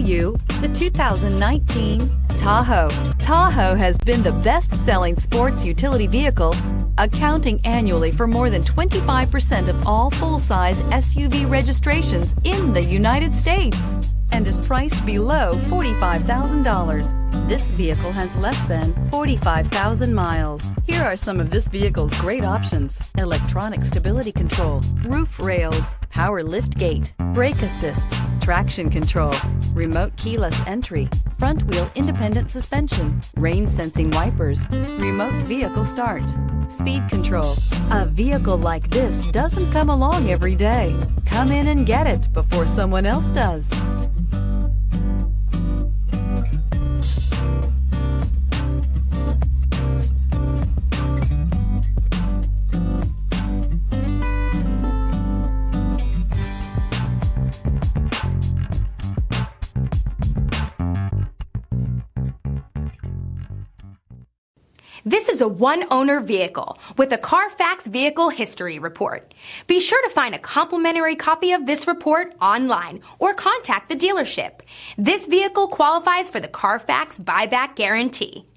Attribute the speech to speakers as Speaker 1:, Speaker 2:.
Speaker 1: you the 2019 Tahoe. Tahoe has been the best-selling sports utility vehicle, accounting annually for more than 25% of all full-size SUV registrations in the United States, and is priced below $45,000. This vehicle has less than 45,000 miles. Here are some of this vehicle's great options: electronic stability control, roof rails, power liftgate, brake assist, traction control, remote keyless entry, front wheel independent suspension, rain sensing wipers, remote vehicle start, speed control. A vehicle like this doesn't come along every day. Come in and get it before someone else does.
Speaker 2: This is a one-owner vehicle with a Carfax Vehicle History Report. Be sure to find a complimentary copy of this report online or contact the dealership. This vehicle qualifies for the Carfax Buyback Guarantee.